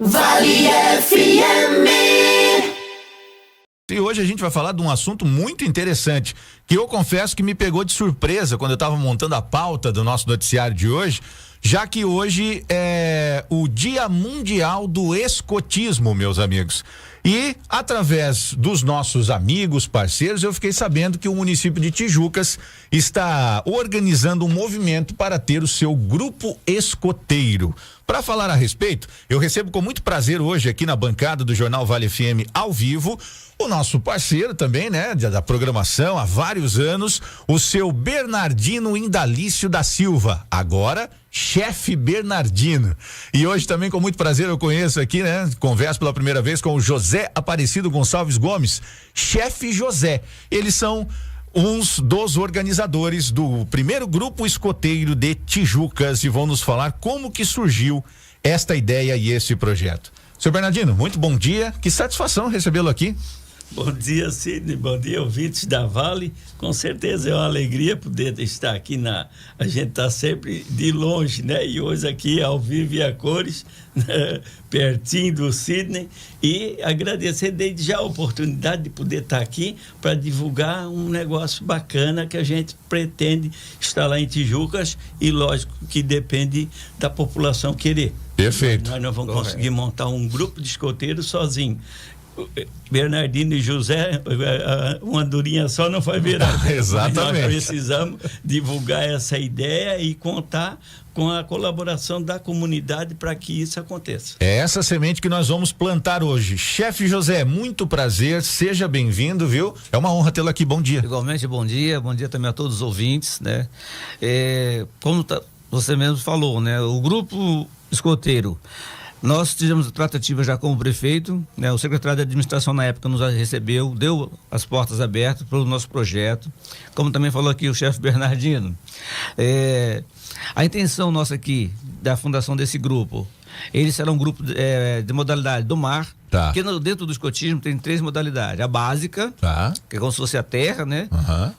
Vale FM. E hoje a gente vai falar de um assunto muito interessante, que eu confesso que me pegou de surpresa quando eu estava montando a pauta do nosso noticiário de hoje, já que hoje é o Dia Mundial do Escotismo, meus amigos. E através dos nossos amigos, parceiros, eu fiquei sabendo que o município de Tijucas está organizando um movimento para ter o seu grupo escoteiro. Para falar a respeito, eu recebo com muito prazer hoje aqui na bancada do Jornal Vale FM ao vivo o nosso parceiro também, né, da programação há vários anos, o seu Bernardino Indalício da Silva, agora chefe Bernardino. E hoje também com muito prazer eu conheço aqui, né, converso pela primeira vez com o José Aparecido Gonçalves Gomes, chefe José. Eles são uns dos organizadores do primeiro grupo escoteiro de Tijucas e vão nos falar como que surgiu esta ideia e esse projeto. Seu Bernardino, muito bom dia, que satisfação recebê-lo aqui. Bom dia, Sidney, bom dia, ouvintes da Vale. Com certeza é uma alegria poder estar aqui a gente está sempre de longe, né? E hoje aqui ao vivo e a cores, né? Pertinho do Sidney, e agradecer desde já a oportunidade de poder estar aqui para divulgar um negócio bacana que a gente pretende instalar em Tijucas, e lógico que depende da população querer. Perfeito. Nós não vamos conseguir montar um grupo de escoteiros sozinho. Bernardino e José, uma durinha só não vai virar. Exatamente. Nós precisamos divulgar essa ideia e contar com a colaboração da comunidade para que isso aconteça. É essa semente que nós vamos plantar hoje. Chefe José, muito prazer, seja bem-vindo, viu? É uma honra tê-lo aqui, bom dia. Igualmente, bom dia também a todos os ouvintes, né? Como você mesmo falou, né? O grupo escoteiro, nós tivemos tratativa já com o prefeito, né? O secretário de administração na época nos recebeu, deu as portas abertas para o nosso projeto, como também falou aqui o chefe Bernardino. A intenção nossa aqui, da fundação desse grupo, ele será um grupo de modalidade do mar, tá. Porque dentro do escotismo tem 3 modalidades: a básica, tá, que é como se fosse a terra, né?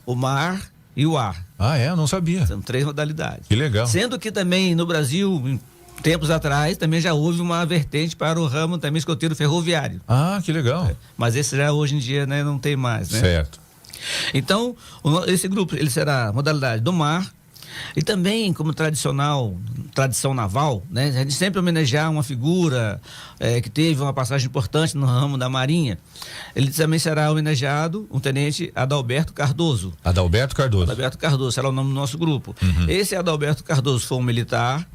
O mar e o ar. Ah, eu não sabia. São 3 modalidades. Que legal. Sendo que também no Brasil, tempos atrás, também já houve uma vertente para o ramo também escoteiro ferroviário. Ah, que legal. Mas esse já hoje em dia, né, não tem mais, né? Certo. Então, esse grupo, ele será modalidade do mar, e também como tradição naval, né? A gente sempre homenagear uma figura que teve uma passagem importante no ramo da Marinha. Ele também será homenageado um tenente Adalberto Cardoso. Adalberto Cardoso. Adalberto Cardoso será o nome do nosso grupo. Esse Adalberto Cardoso foi um militar.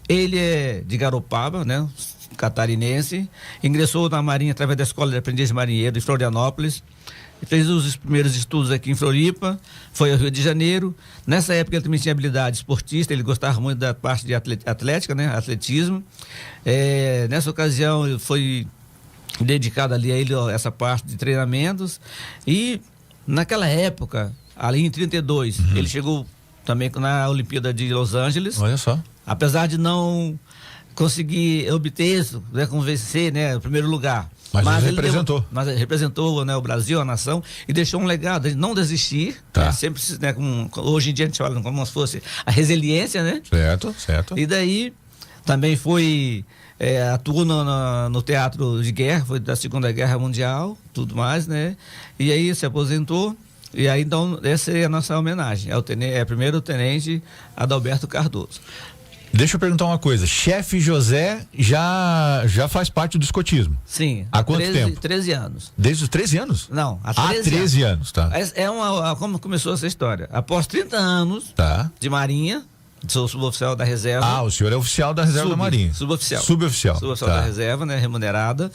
Ele é de Garopaba, né? Catarinense. Ingressou na Marinha através da Escola de Aprendiz Marinheiro de Florianópolis. Fez os primeiros estudos aqui em Floripa. Foi ao Rio de Janeiro. Nessa época ele também tinha habilidade esportista. Ele gostava muito da parte de atlética, né? Atletismo. Nessa ocasião ele foi dedicado ali a ele essa parte de treinamentos. E naquela época, ali em 32, ele chegou também na Olimpíada de Los Angeles. Olha só. Apesar de não conseguir obter isso, né, convencer, né, o primeiro lugar. Mas ele representou. Mas ele representou, né, o Brasil, a nação, e deixou um legado de não desistir. Tá. Né, sempre, né, hoje em dia a gente fala como se fosse a resiliência, né? Certo. E daí também foi, atuou no teatro de guerra, foi da Segunda Guerra Mundial, tudo mais, né? E aí se aposentou. E aí, então, essa é a nossa homenagem. Primeiro tenente Adalberto Cardoso. Deixa eu perguntar uma coisa. Chefe José já faz parte do escotismo? Sim. Há quanto tempo? 13 anos. Desde os 13 anos? Não, há 13 anos, tá. Como começou essa história? Após 30 anos de Marinha, sou suboficial da reserva. Ah, o senhor é oficial da reserva da Marinha. Suboficial. Suboficial Da reserva, né, remunerada.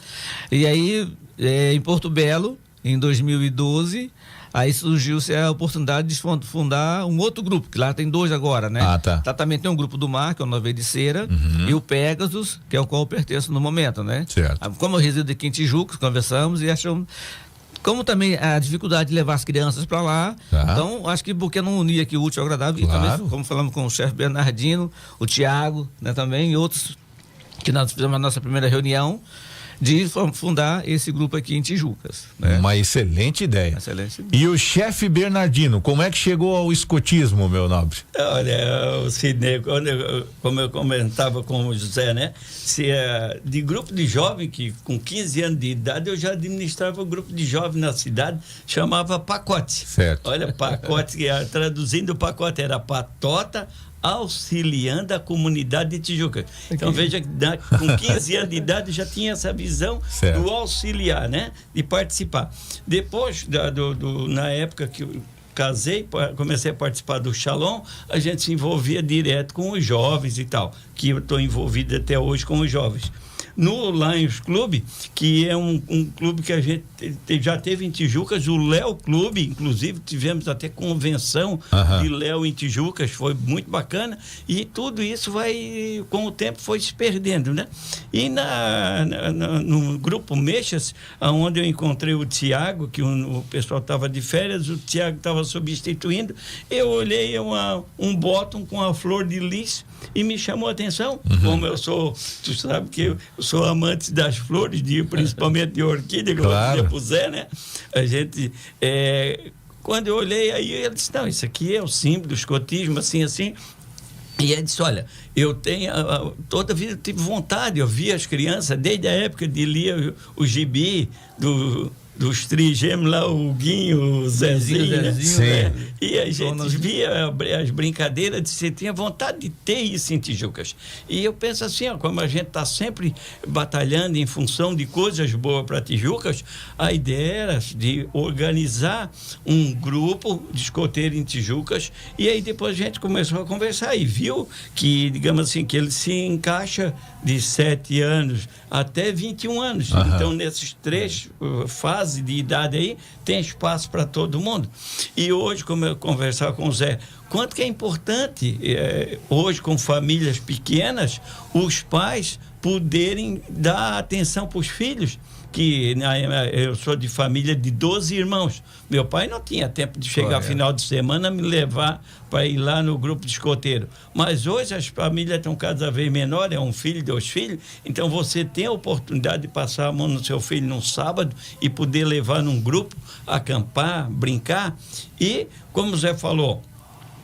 E aí, em Porto Belo, em 2012... Aí surgiu-se a oportunidade de fundar um outro grupo, que lá tem 2 agora, né? Ah, tá. Lá também tem um grupo do mar, que é o Nova Ericeira, e o Pegasus, que é o qual eu pertenço no momento, né? Certo. Como eu resido aqui em Tijucas, conversamos e achamos... Como também a dificuldade de levar as crianças para lá, então acho que porque não unir aqui o útil ao agradável, claro. E também, como falamos com o chefe Bernardino, o Tiago, né, também, e outros, que nós fizemos a nossa primeira reunião. de fundar esse grupo aqui em Tijucas. Né? Uma excelente ideia. Excelente ideia. E o chefe Bernardino, como é que chegou ao escotismo, meu nobre? Olha, o Sidney, como eu comentava com o José, né? De grupo de jovem, que com 15 anos de idade eu já administrava o grupo de jovem na cidade, chamava Pacote. Certo. Olha, Pacote, traduzindo o pacote, era patota auxiliando a comunidade de Tijuca. Então veja que com 15 anos de idade já tinha essa visão certo. do auxiliar, né? De participar. Depois, na época que eu casei, comecei a participar do Shalom, a gente se envolvia direto com os jovens e tal, que eu estou envolvido até hoje com os jovens. No Lions Clube, que é um clube que a gente já teve em Tijucas, o Léo Clube, inclusive tivemos até convenção de Léo em Tijucas, foi muito bacana, e tudo isso vai, com o tempo, foi se perdendo, né? E no grupo Meixas, onde eu encontrei o Tiago, que o pessoal estava de férias, o Tiago estava substituindo, eu olhei um bottom com a flor de lis e me chamou a atenção, como eu sou, tu sabe que eu sou amante das flores, principalmente de orquídea, como eu dizia pro Zé, né? A gente, quando eu olhei aí, ele disse, não, isso aqui é o símbolo do escotismo, assim. E ele disse, olha, eu tenho, toda a vida eu tive vontade, eu vi as crianças, desde a época de lia o gibi dos trigêmeos lá, o Guinho, o Zezinho, né? E a gente via as brincadeiras, você tinha vontade de ter isso em Tijucas. E eu penso assim, como a gente está sempre batalhando em função de coisas boas para Tijucas, a ideia era de organizar um grupo de escoteiro em Tijucas, e aí depois a gente começou a conversar e viu que, digamos assim, que ele se encaixa de 7 anos até 21 anos. Então, nesses 3 fases de idade aí, tem espaço para todo mundo. E hoje, como eu conversava com o Zé, quanto que é importante, hoje, com famílias pequenas, os pais poderem dar atenção para os filhos, que eu sou de família de 12 irmãos. Meu pai não tinha tempo de chegar final de semana me levar para ir lá no grupo de escoteiro. Mas hoje as famílias estão cada vez menores, é 1 filho, 2 filhos, então você tem a oportunidade de passar a mão no seu filho num sábado e poder levar num grupo, acampar, brincar. E, como o Zé falou,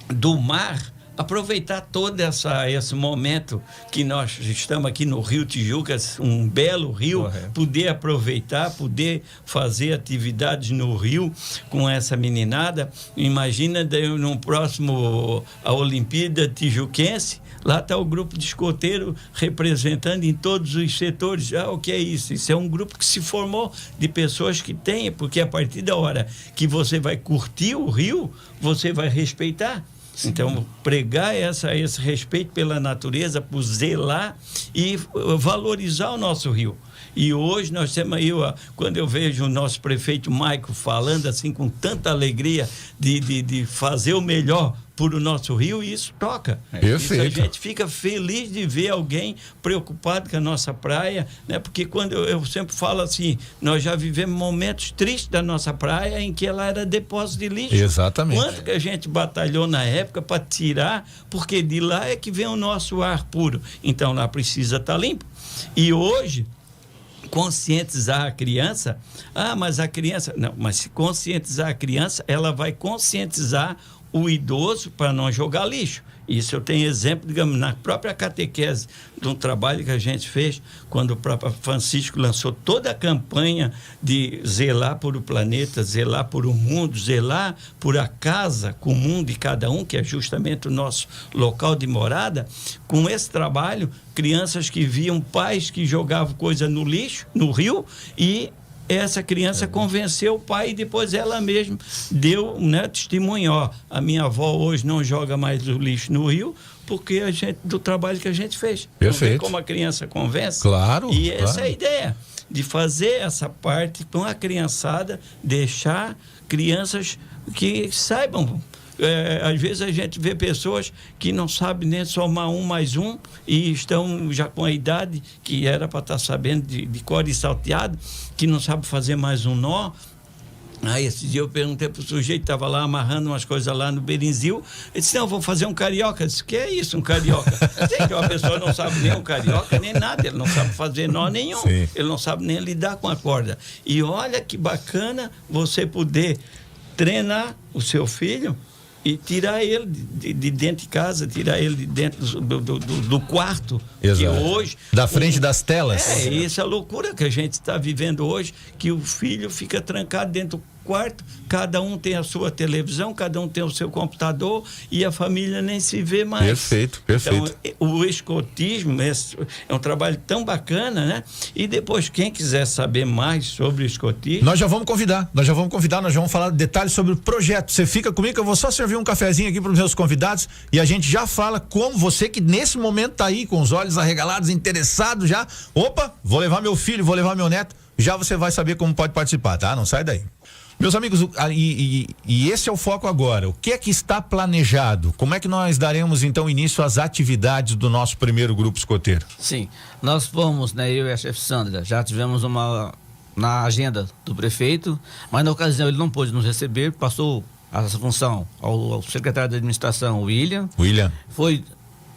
do mar, aproveitar todo esse momento que nós estamos aqui no Rio Tijucas, um belo rio, poder aproveitar, poder fazer atividades no rio com essa meninada. Imagina no próximo a Olimpíada Tijuquense, lá está o grupo de escoteiro representando em todos os setores. O que é isso? Isso é um grupo que se formou de pessoas que têm, porque a partir da hora que você vai curtir o rio, você vai respeitar. Sim. Então, pregar esse respeito pela natureza, por zelar e valorizar o nosso rio. E hoje nós temos aí, quando eu vejo o nosso prefeito Maico falando assim com tanta alegria de fazer o melhor por o nosso rio, e isso toca. Perfeito. Isso a gente fica feliz de ver alguém preocupado com a nossa praia, né? Porque quando eu sempre falo assim, nós já vivemos momentos tristes da nossa praia em que ela era depósito de lixo. Exatamente. Quanto que a gente batalhou na época para tirar, porque de lá é que vem o nosso ar puro. Então lá precisa estar limpo. E hoje, conscientizar a criança, mas a criança, não, mas se conscientizar a criança, ela vai conscientizar o idoso para não jogar lixo. Isso eu tenho exemplo, digamos, na própria catequese de um trabalho que a gente fez quando o Papa Francisco lançou toda a campanha de zelar por o planeta, zelar por o mundo, zelar por a casa comum de cada um, que é justamente o nosso local de morada. Com esse trabalho, crianças que viam pais que jogavam coisa no lixo, no rio, e essa criança convenceu o pai e depois ela mesma deu, né, testemunho. A minha avó hoje não joga mais o lixo no rio porque do trabalho que a gente fez. Perfeito. Como a criança convence. Claro. E essa é a ideia, de fazer essa parte com a criançada, deixar crianças que saibam. Às vezes a gente vê pessoas que não sabem nem somar 1 mais 1 e estão já com a idade que era para estar sabendo de cor e salteado, que não sabe fazer mais um nó. Aí esse dia eu perguntei pro sujeito, estava lá amarrando umas coisas lá no berinzil. Ele disse, não, vou fazer um carioca. Eu disse, que é isso, um carioca? Sei que uma pessoa não sabe nem um carioca, nem nada. Ele não sabe fazer nó nenhum. Sim. Ele não sabe nem lidar com a corda. E olha que bacana você poder treinar o seu filho e tirar ele de dentro de casa, tirar ele de dentro do quarto. Exato. Que hoje... Da frente das telas. É, isso é a loucura que a gente está vivendo hoje, que o filho fica trancado dentro do quarto, cada um tem a sua televisão, cada um tem o seu computador e a família nem se vê mais. Perfeito, perfeito. Então, o escotismo é um trabalho tão bacana, né? E depois, quem quiser saber mais sobre o escotismo... Nós já vamos convidar, nós vamos falar detalhes sobre o projeto. Você fica comigo que eu vou só servir um cafezinho aqui para os meus convidados e a gente já fala como você que nesse momento tá aí com os olhos arregalados, interessado já. Opa, vou levar meu filho, vou levar meu neto. Já você vai saber como pode participar, tá? Não sai daí. Meus amigos, e esse é o foco agora. O que é que está planejado? Como é que nós daremos então início às atividades do nosso primeiro grupo escoteiro? Sim, nós fomos, né, eu e a chefe Sandra, já tivemos na agenda do prefeito, mas na ocasião ele não pôde nos receber, passou essa função ao secretário de administração, William.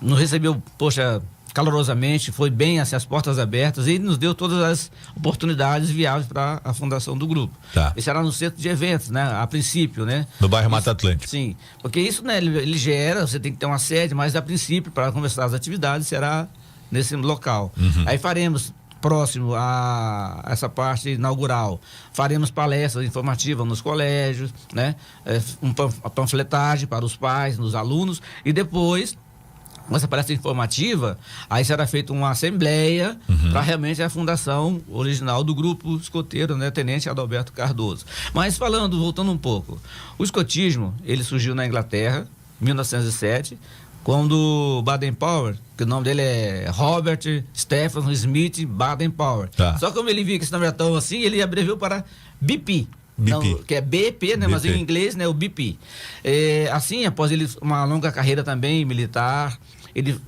Nos recebeu, poxa, calorosamente, foi bem, assim, as portas abertas e nos deu todas as oportunidades viáveis para a fundação do grupo. Tá. Isso era no centro de eventos, né? A princípio, né? No bairro Mata Atlântica. Sim, porque isso, né? Ele gera, você tem que ter uma sede, mas a princípio, para começar as atividades, será nesse local. Uhum. Aí faremos, próximo a essa parte inaugural, faremos palestras informativas nos colégios, né? A panfletagem para os pais, nos alunos, e depois... Com essa palestra informativa, aí será feita uma assembleia para realmente a fundação original do grupo escoteiro, né? Tenente Adalberto Cardoso. Mas voltando um pouco, o escotismo, ele surgiu na Inglaterra, em 1907, quando Baden-Powell, que o nome dele é Robert Stephen Smith Baden-Powell. Tá. Só que como ele viu que esse nome era tão assim, ele abreviou para BP. Não, que é BP, né? BP. Mas em inglês, né? O BP. Assim, após ele uma longa carreira também militar, ele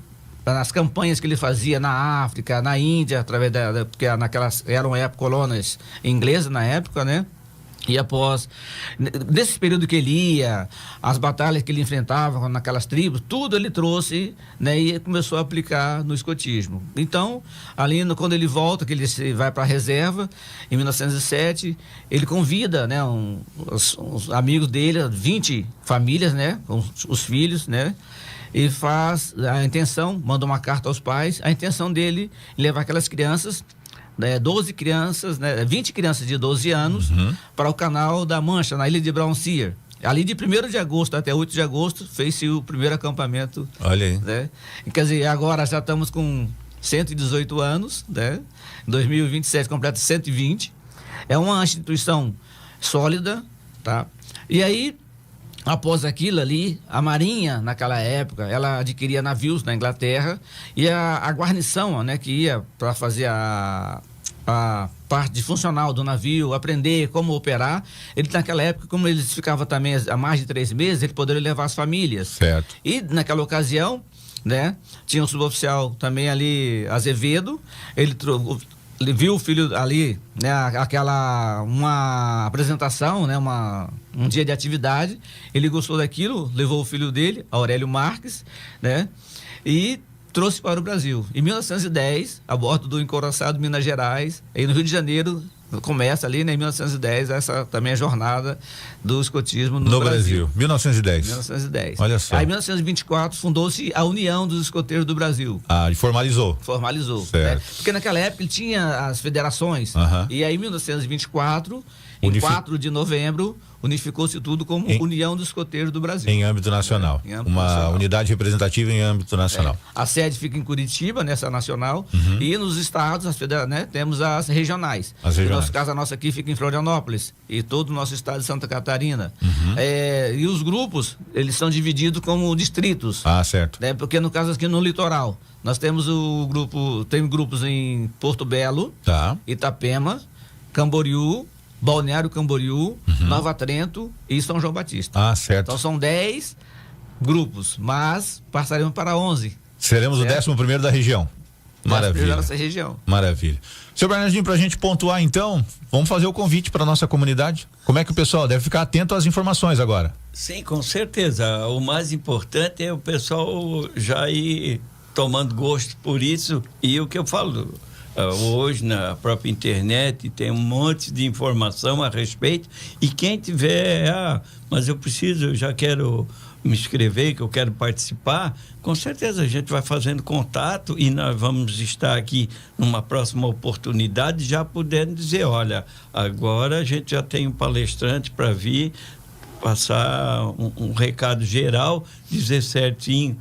nas campanhas que ele fazia na África, na Índia, através porque naquelas eram colônias inglesas na época, né? E após, nesse período que ele ia, as batalhas que ele enfrentava naquelas tribos, tudo ele trouxe, né, e começou a aplicar no escotismo. Então, ali quando ele volta, que ele vai para a reserva, em 1907, ele convida, né, os amigos dele, 20 famílias, né, com os filhos, né, e faz a intenção, manda uma carta aos pais, a intenção dele é levar aquelas crianças, 12 crianças, né, 20 crianças de 12 anos para o Canal da Mancha, na ilha de Brown-Seer. Ali de 1º de agosto até 8 de agosto fez-se o primeiro acampamento. Olha aí. Né? Quer dizer, agora já estamos com 118 anos, né? Em 2027 completa 120. É uma instituição sólida, tá? E aí, após aquilo ali, a Marinha, naquela época, ela adquiria navios na Inglaterra e a guarnição, né, que ia para fazer a parte de funcional do navio, aprender como operar, ele naquela época, como eles ficavam também há mais de 3 meses, ele poderia levar as famílias. Certo. E naquela ocasião, né, tinha um suboficial também ali, Azevedo, ele viu o filho ali, né, uma apresentação, né, um dia de atividade, ele gostou daquilo, levou o filho dele, Aurélio Marques, né, e trouxe para o Brasil. Em 1910, a bordo do encouraçado Minas Gerais, aí no Rio de Janeiro, começa ali, né, em 1910, essa também a jornada do escotismo no Brasil. 1910. Olha só. Aí em 1924 fundou-se a União dos Escoteiros do Brasil. E formalizou. Certo. Né? Porque naquela época ele tinha as federações. E aí em 1924, em 4 de novembro, unificou-se tudo como União dos Escoteiros do Brasil. Em âmbito nacional. Unidade representativa em âmbito nacional. A sede fica em Curitiba, nessa nacional, e nos estados, né, temos as regionais. No nosso caso, a nossa aqui fica em Florianópolis, e todo o nosso estado de Santa Catarina. E os grupos, eles são divididos como distritos. Certo. Né, porque no caso aqui no litoral, nós temos tem grupos em Porto Belo, Itapema, Camboriú, Balneário Camboriú, Nova Trento e São João Batista. Certo. Então são 10 grupos, mas passaremos para 11. Seremos certo? O 11º da região. Maravilha. Da nossa região. Maravilha. Seu Bernardinho, pra gente pontuar então, vamos fazer o convite para nossa comunidade. Como é que o pessoal deve ficar atento às informações agora? Sim, com certeza. O mais importante é o pessoal já ir tomando gosto por isso. E o que eu falo, hoje na própria internet tem um monte de informação a respeito. E quem tiver, mas eu já quero me inscrever, que eu quero participar, com certeza a gente vai fazendo contato e nós vamos estar aqui numa próxima oportunidade já podendo dizer, olha, agora a gente já tem um palestrante para vir passar um recado geral, dizer certinho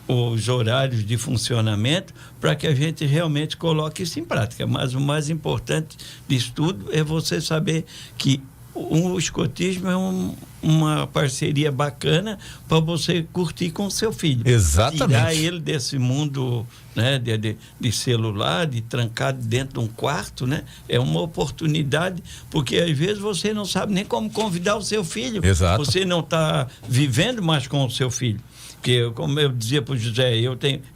os horários de funcionamento para que a gente realmente coloque isso em prática. Mas o mais importante disso tudo é você saber que o escotismo é uma parceria bacana para você curtir com o seu filho. Exatamente. Tirar ele desse mundo, né, de celular, de trancado dentro de um quarto, né? É uma oportunidade, porque às vezes você não sabe nem como convidar o seu filho. Exato. Você não está vivendo mais com o seu filho. Porque, como eu dizia para o José,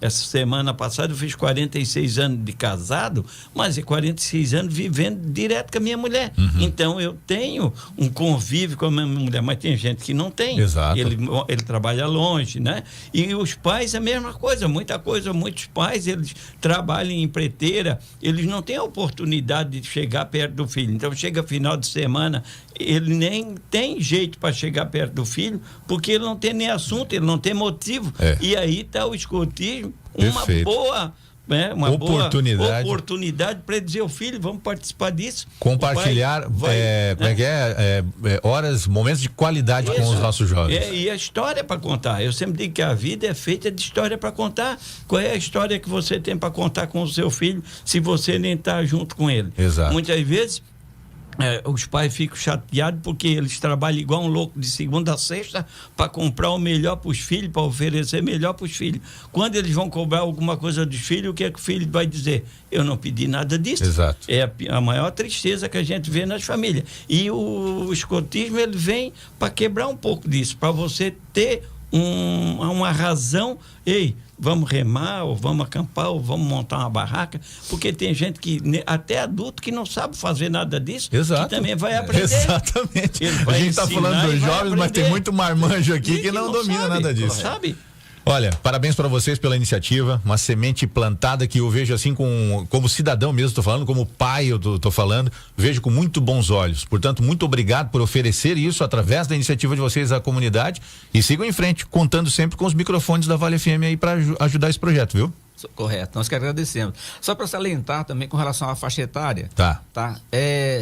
essa semana passada eu fiz 46 anos de casado, mas é 46 anos vivendo direto com a minha mulher. Então eu tenho um convívio com a minha mulher, mas tem gente que não tem. Exato. Ele trabalha longe, né? E os pais, a mesma coisa, muitos pais, eles trabalham em empreiteira, eles não têm a oportunidade de chegar perto do filho. Então chega final de semana, ele nem tem jeito para chegar perto do filho, porque ele não tem nem assunto, ele não tem motivo. E aí está o escotismo, uma boa oportunidade para dizer ao filho, vamos participar disso. Compartilhar horas, momentos de qualidade com os nossos jovens. E a história para contar. Eu sempre digo que a vida é feita de história para contar. Qual é a história que você tem para contar com o seu filho se você nem está junto com ele? Exato. Muitas vezes os pais ficam chateados porque eles trabalham igual um louco de segunda a sexta para comprar o melhor para os filhos, para oferecer melhor para os filhos. Quando eles vão cobrar alguma coisa dos filhos, o que é que o filho vai dizer? Eu não pedi nada disso. Exato. É a maior tristeza que a gente vê nas famílias. E o escotismo, ele vem para quebrar um pouco disso, para você ter uma razão. Ei, vamos remar, ou vamos acampar, ou vamos montar uma barraca, porque tem gente que, até adulto, que não sabe fazer nada disso. Exato. Que também vai aprender. Exatamente. A gente está falando dos jovens, mas tem muito marmanjo aqui que não domina nada disso. Sabe? Olha, parabéns para vocês pela iniciativa, uma semente plantada que eu vejo assim como cidadão mesmo, estou falando, como pai eu tô falando, vejo com muito bons olhos. Portanto, muito obrigado por oferecer isso através da iniciativa de vocês à comunidade e sigam em frente, contando sempre com os microfones da Vale FM aí para ajudar esse projeto, viu? Correto, nós que agradecemos. Só para salientar também com relação à faixa etária. Tá.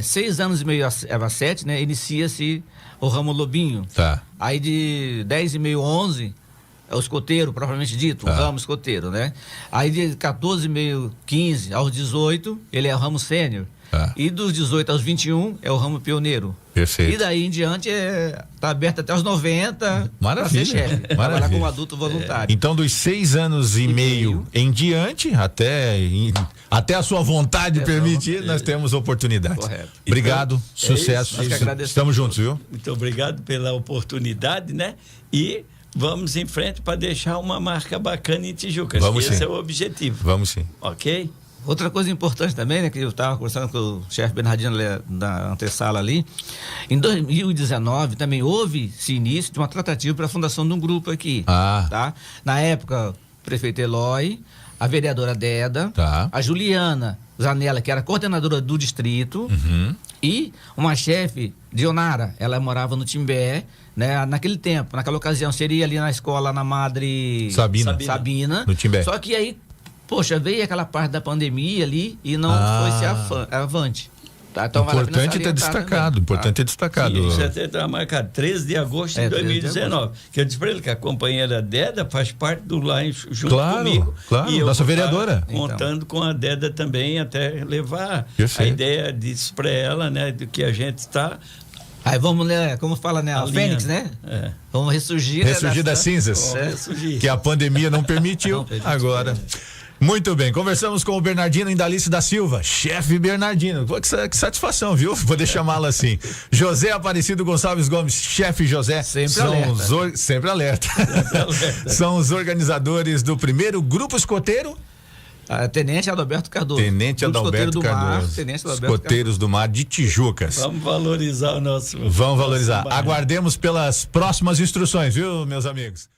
6 anos e meio a 7, né? Inicia-se o ramo Lobinho. Tá. Aí de 10 e meio, 11 é o escoteiro, propriamente dito, o ramo escoteiro, né? Aí de 14 e meio, 15 aos 18, ele é o ramo sênior. E dos 18 aos 21 é o ramo pioneiro. Perfeito. E daí em diante está aberto até os 90. Maravilha. Para ser chefe. Trabalhar como adulto voluntário. Então, dos 6 anos e meio em diante, até a sua vontade permitir, nós temos oportunidades. Correto. Obrigado, Então, sucesso. Isso. Estamos juntos, viu? Muito obrigado pela oportunidade, né? E vamos em frente para deixar uma marca bacana em Tijucas. Esse é o objetivo. Vamos sim. Ok? Outra coisa importante também, né, que eu estava conversando com o chefe Bernardino na antessala ali, em 2019 também houve-se início de uma tratativa para a fundação de um grupo aqui. Tá? Na época, o prefeito Eloy, a vereadora Deda, a Juliana Zanella, que era coordenadora do distrito, e uma chefe, Dionara, ela morava no Timbé, né? Naquele tempo, naquela ocasião, seria ali na escola na Madre Sabina, no Timbé. Só que aí, poxa, veio aquela parte da pandemia ali e não foi-se avante. Tá? Então, importante ter destacado, importante ter destacado. Isso até está marcado 13 de agosto de 2019. Que eu disse para ele que a companheira Deda faz parte do Line junto comigo. Claro, e eu nossa vereadora. Contando com a Deda também, até levar a ideia disso para ela, né? Do que a gente está. Aí vamos, né, como fala, né, a Fênix, né? Vamos ressurgir. Ressurgir das cinzas. Que a pandemia não permitiu. Agora. Muito bem, conversamos com o Bernardino Indalice da Silva, chefe Bernardino. Que satisfação, viu? Poder chamá-lo assim. José Aparecido Gonçalves Gomes, chefe José. Sempre alerta. São os organizadores do primeiro grupo escoteiro Tenente Adalberto Cardoso. Tenente Adalberto Cardoso. Tenente Adalberto Escoteiros do Mar de Tijucas. Vamos valorizar o nosso. Vamos valorizar. Nosso Aguardemos pelas próximas instruções, viu, meus amigos?